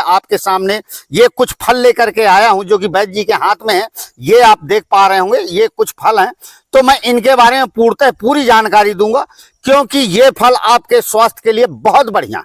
आपके सामने ये कुछ फल लेकर के आया हूं जो कि वैद्य जी के हाथ में है। ये आप देख पा रहे होंगे, ये कुछ फल हैं। तो मैं इनके बारे में पूर्णतः पूरी जानकारी दूंगा, क्योंकि ये फल आपके स्वास्थ्य के लिए बहुत बढ़िया,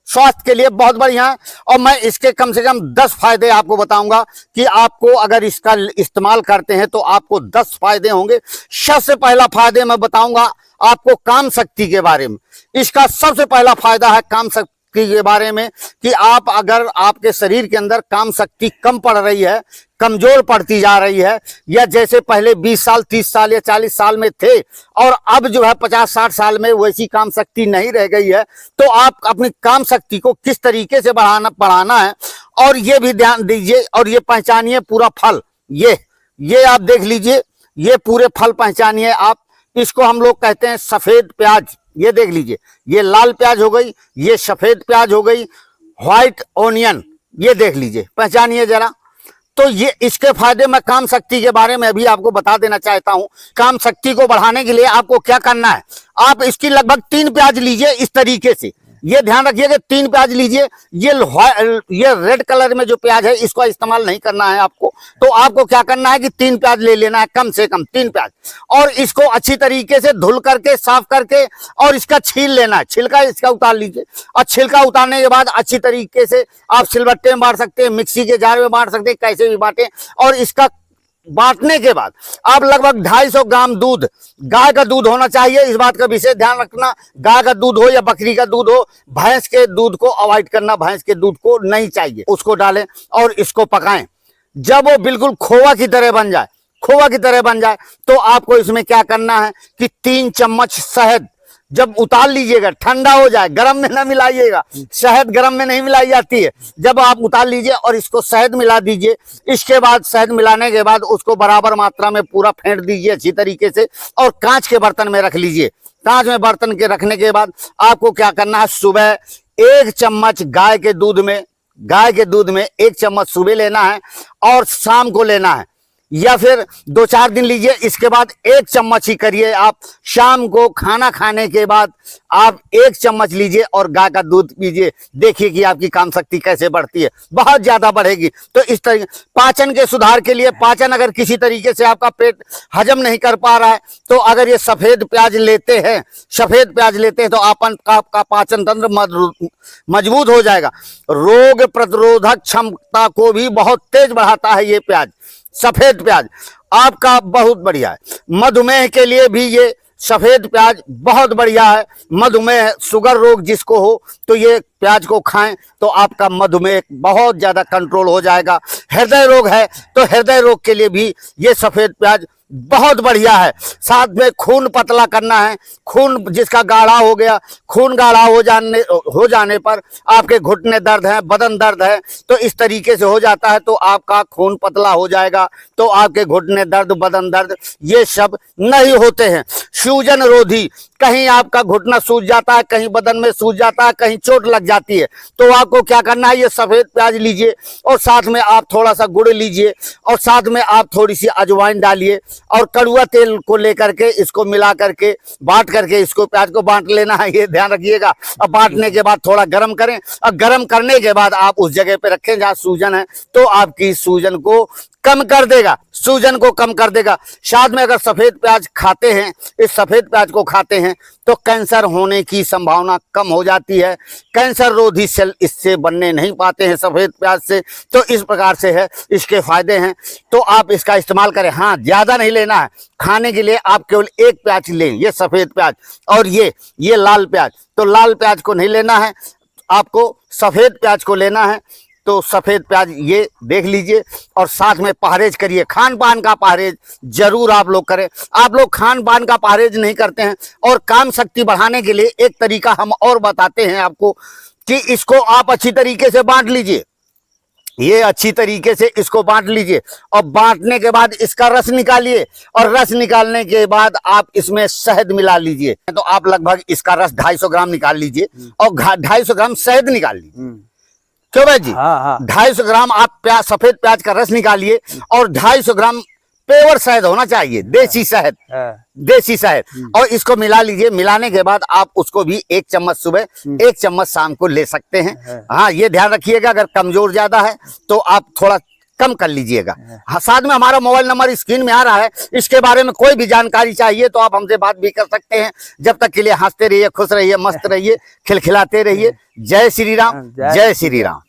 स्वास्थ्य के लिए बहुत बढ़िया है। और मैं इसके कम से कम 10 फायदे आपको बताऊंगा कि आपको अगर इसका इस्तेमाल करते हैं तो आपको 10 फायदे होंगे। सबसे पहला फायदे मैं बताऊंगा आपको काम शक्ति के बारे में। इसका सबसे पहला फायदा है काम शक्ति के बारे में कि आप अगर आपके शरीर के अंदर काम शक्ति कम पड़ रही है, कमजोर पड़ती जा रही है, या जैसे पहले 20 साल 30 साल या 40 साल में थे और अब जो है 50-60 साल में वैसी काम शक्ति नहीं रह गई है, तो आप अपनी काम शक्ति को किस तरीके से बढ़ाना है और ये भी ध्यान दीजिए। और ये पहचानिए पूरा फल, ये आप देख लीजिए, ये पूरे फल पहचानिए आप। इसको हम लोग कहते हैं सफेद प्याज। ये देख लीजिए, ये लाल प्याज हो गई, ये सफेद प्याज हो गई, व्हाइट ऑनियन, ये देख लीजिए, पहचानिए जरा। तो ये इसके फायदे मैं काम शक्ति के बारे में अभी आपको बता देना चाहता हूं। काम शक्ति को बढ़ाने के लिए आपको क्या करना है, आप इसकी लगभग 3 प्याज लीजिए इस तरीके से। ये ध्यान रखिएगा 3 प्याज लीजिए। ये रेड कलर में जो प्याज है इसका इस्तेमाल नहीं करना है आपको। तो आपको क्या करना है कि 3 प्याज ले लेना है, कम से कम 3 प्याज, और इसको अच्छी तरीके से धुल करके साफ करके और इसका छील लेना है, छिलका इसका उतार लीजिए। और छिलका उतारने के बाद अच्छी तरीके से आप सिलबट्टे में बांट सकते हैं, मिक्सी के जार में बांट सकते हैं, कैसे भी बांटे। और इसका बांटने के बाद आप लगभग 250 ग्राम दूध, गाय का दूध होना चाहिए, इस बात का विशेष ध्यान रखना। गाय का दूध हो या बकरी का दूध हो, भैंस के दूध को अवॉइड करना, भैंस के दूध को नहीं चाहिए। उसको डालें और इसको पकाएं। जब वो बिल्कुल खोवा की तरह बन जाए, खोवा की तरह बन जाए, तो आपको इसमें क्या करना है कि 3 चम्मच शहद जब उतार लीजिएगा, ठंडा हो जाए, गर्म में ना मिलाइएगा, शहद गर्म में नहीं मिलाई जाती है। जब आप उतार लीजिए और इसको शहद मिला दीजिए। इसके बाद शहद मिलाने के बाद उसको बराबर मात्रा में पूरा फेंट दीजिए अच्छी तरीके से और कांच के बर्तन में रख लीजिए। कांच में बर्तन के रखने के बाद आपको क्या करना है, सुबह 1 चम्मच गाय के दूध में 1 चम्मच सुबह लेना है और शाम को लेना है, या फिर 2-4 दिन लीजिए। इसके बाद 1 चम्मच ही करिए आप। शाम को खाना खाने के बाद आप 1 चम्मच लीजिए और गाय का दूध पीजिए। देखिए कि आपकी काम शक्ति कैसे बढ़ती है, बहुत ज्यादा बढ़ेगी। तो इस तरीके पाचन के सुधार के लिए, पाचन अगर किसी तरीके से आपका पेट हजम नहीं कर पा रहा है, तो अगर ये सफेद प्याज लेते हैं तो आपका पाचन तंत्र मजबूत हो जाएगा। रोग प्रतिरोधक क्षमता को भी बहुत तेज बढ़ाता है ये प्याज, सफेद प्याज आपका बहुत बढ़िया है। मधुमेह के लिए भी ये सफेद प्याज बहुत बढ़िया है। मधुमेह, शुगर रोग जिसको हो तो ये प्याज को खाएं तो आपका मधुमेह बहुत ज्यादा कंट्रोल हो जाएगा। हृदय रोग है तो हृदय रोग के लिए भी ये सफेद प्याज बहुत बढ़िया है। साथ में खून पतला करना है, खून जिसका गाढ़ा हो गया, खून गाढ़ा हो जाने पर आपके घुटने दर्द है, बदन दर्द है, तो इस तरीके से हो जाता है तो आपका खून पतला हो जाएगा, तो आपके घुटने दर्द, बदन दर्द ये सब नहीं होते हैं। सूजन रोधी, कहीं आपका घुटना सूज जाता है, कहीं बदन में सूज जाता है, कहीं चोट लग जाती है, तो आपको क्या करना है, ये सफेद प्याज लीजिए और साथ में आप थोड़ा सा गुड़ लीजिए और साथ में आप थोड़ी सी अजवाइन डालिए और कड़ुआ तेल को लेकर के इसको मिला करके बांट करके इसको प्याज को बांट लेना है, ये ध्यान रखिएगा। और बांटने के बाद थोड़ा गर्म करें और गर्म करने के बाद आप उस जगह पे रखें जहां सूजन है, तो आपकी सूजन को कम कर देगा, सूजन को कम कर देगा। साथ में अगर सफेद प्याज खाते हैं, इस सफेद प्याज को खाते हैं तो कैंसर होने की संभावना कम हो जाती है। कैंसर रोधी सेल इससे बनने नहीं पाते हैं सफेद प्याज से। तो इस प्रकार से है, इसके फायदे हैं, तो आप इसका इस्तेमाल करें। हाँ, ज्यादा नहीं लेना है खाने के लिए, आप केवल 1 प्याज लें, ये सफेद प्याज, और ये लाल प्याज। तो लाल प्याज को नहीं लेना है, आपको सफेद प्याज को लेना है। तो सफेद प्याज ये देख लीजिए और साथ में परहेज करिए, खान पान का परहेज जरूर आप लोग करें। आप लोग खान पान का परहेज नहीं करते हैं। और काम शक्ति बढ़ाने के लिए एक तरीका हम और बताते हैं आपको कि इसको आप अच्छी तरीके से बांट लीजिए। ये अच्छी तरीके से इसको बांट लीजिए और बांटने के बाद इसका रस निकालिए और रस निकालने के बाद आप इसमें शहद मिला लीजिए। तो आप लगभग इसका रस 250 ग्राम निकाल लीजिए और 250 ग्राम शहद निकाल लीजिए। क्यों भाई जी? 250 ग्राम आप सफेद प्याज का रस निकालिए और 250 ग्राम पेवर शहद होना चाहिए, देसी शहद, देसी शहद। और इसको मिला लीजिए। मिलाने के बाद आप उसको भी 1 चम्मच सुबह, 1 चम्मच शाम को ले सकते हैं। हाँ, ये ध्यान रखिएगा, अगर कमजोर ज्यादा है तो आप थोड़ा कम कर लीजिएगा। हाँ, साथ में हमारा मोबाइल नंबर स्क्रीन में आ रहा है। इसके बारे में कोई भी जानकारी चाहिए तो आप हमसे बात भी कर सकते हैं। जब तक के लिए हंसते रहिए, खुश रहिए, मस्त रहिए, खिलखिलाते रहिए। जय श्री राम, जय श्री राम।